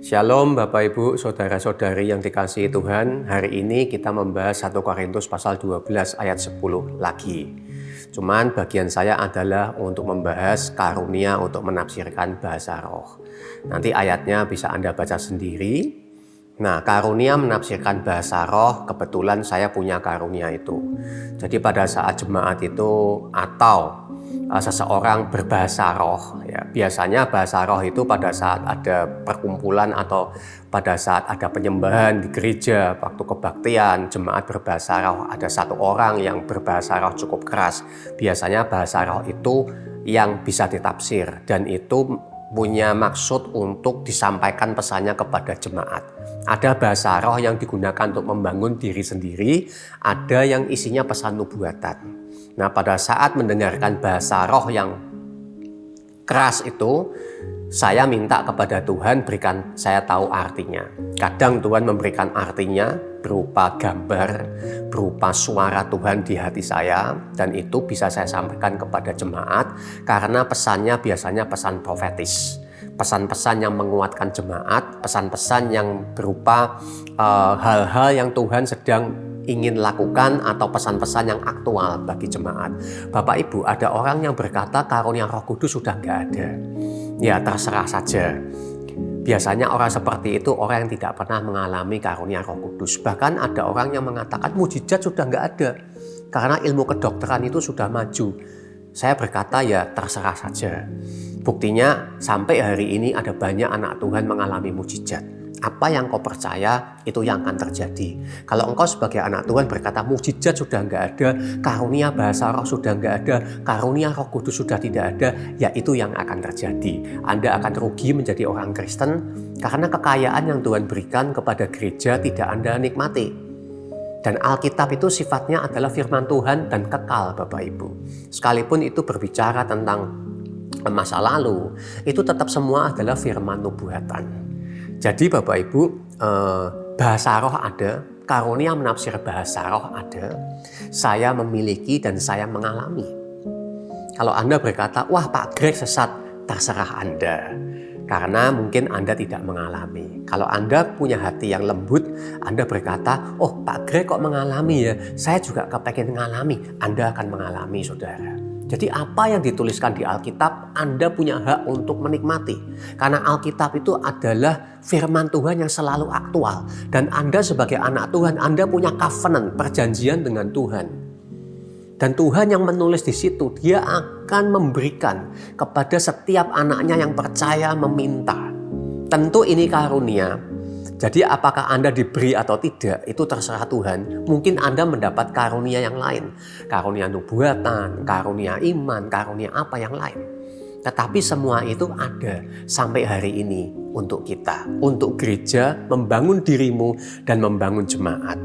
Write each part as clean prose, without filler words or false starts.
Shalom Bapak Ibu, Saudara-saudari yang dikasihi Tuhan. Hari ini kita membahas 1 Korintus pasal 12 ayat 10 lagi. Cuman bagian saya adalah untuk membahas karunia untuk menafsirkan bahasa roh. Nanti ayatnya bisa Anda baca sendiri. Nah, karunia menafsirkan bahasa roh, kebetulan saya punya karunia itu. Jadi pada saat jemaat itu atau seseorang berbahasa roh, ya, biasanya bahasa roh itu pada saat ada perkumpulan atau pada saat ada penyembahan di gereja, waktu kebaktian, jemaat berbahasa roh, ada satu orang yang berbahasa roh cukup keras. Biasanya bahasa roh itu yang bisa ditafsir dan itu punya maksud untuk disampaikan pesannya kepada jemaat. Ada bahasa roh yang digunakan untuk membangun diri sendiri, ada yang isinya pesan nubuatan. Nah, pada saat mendengarkan bahasa roh yang keras itu, saya minta kepada Tuhan berikan saya tahu artinya. Kadang Tuhan memberikan artinya berupa gambar, berupa suara Tuhan di hati saya, dan itu bisa saya sampaikan kepada jemaat karena pesannya biasanya pesan profetis. Pesan-pesan yang menguatkan jemaat, pesan-pesan yang berupa hal-hal yang Tuhan sedang ingin lakukan atau pesan-pesan yang aktual bagi jemaat. Bapak Ibu, ada orang yang berkata karunia Roh Kudus sudah nggak ada. Ya, terserah saja. Biasanya orang seperti itu orang yang tidak pernah mengalami karunia Roh Kudus. Bahkan ada orang yang mengatakan mujizat sudah nggak ada karena ilmu kedokteran itu sudah maju. Saya berkata ya terserah saja. Buktinya sampai hari ini ada banyak anak Tuhan mengalami mujizat. Apa yang kau percaya itu yang akan terjadi. Kalau engkau sebagai anak Tuhan berkata mujizat sudah nggak ada, karunia bahasa roh sudah nggak ada, karunia Roh Kudus sudah tidak ada, ya itu yang akan terjadi. Anda akan rugi menjadi orang Kristen karena kekayaan yang Tuhan berikan kepada gereja tidak Anda nikmati. Dan Alkitab itu sifatnya adalah firman Tuhan dan kekal, Bapak Ibu. Sekalipun itu berbicara tentang masa lalu, itu tetap semua adalah firman nubuatan. Jadi Bapak Ibu, bahasa roh ada, karunia menafsir bahasa roh ada, saya memiliki dan saya mengalami. Kalau Anda berkata, wah Pak Greg sesat, terserah Anda. Karena mungkin Anda tidak mengalami. Kalau Anda punya hati yang lembut, Anda berkata, oh Pak Greg kok mengalami ya, saya juga kepengen mengalami. Anda akan mengalami, saudara. Jadi apa yang dituliskan di Alkitab, Anda punya hak untuk menikmati. Karena Alkitab itu adalah firman Tuhan yang selalu aktual. Dan Anda sebagai anak Tuhan, Anda punya covenant, perjanjian dengan Tuhan. Dan Tuhan yang menulis di situ, Dia akan memberikan kepada setiap anaknya yang percaya meminta. Tentu ini karunia. Jadi apakah Anda diberi atau tidak, itu terserah Tuhan. Mungkin Anda mendapat karunia yang lain. Karunia nubuatan, karunia iman, karunia apa yang lain. Tetapi semua itu ada sampai hari ini untuk kita. Untuk gereja, membangun dirimu dan membangun jemaat.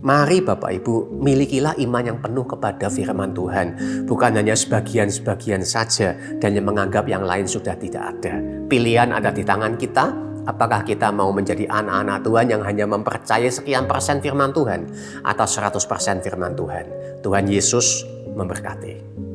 Mari Bapak Ibu, milikilah iman yang penuh kepada firman Tuhan. Bukan hanya sebagian-sebagian saja dan yang menganggap yang lain sudah tidak ada. Pilihan ada di tangan kita. Apakah kita mau menjadi anak-anak Tuhan yang hanya mempercayai sekian persen firman Tuhan atau 100% firman Tuhan? Tuhan Yesus memberkati.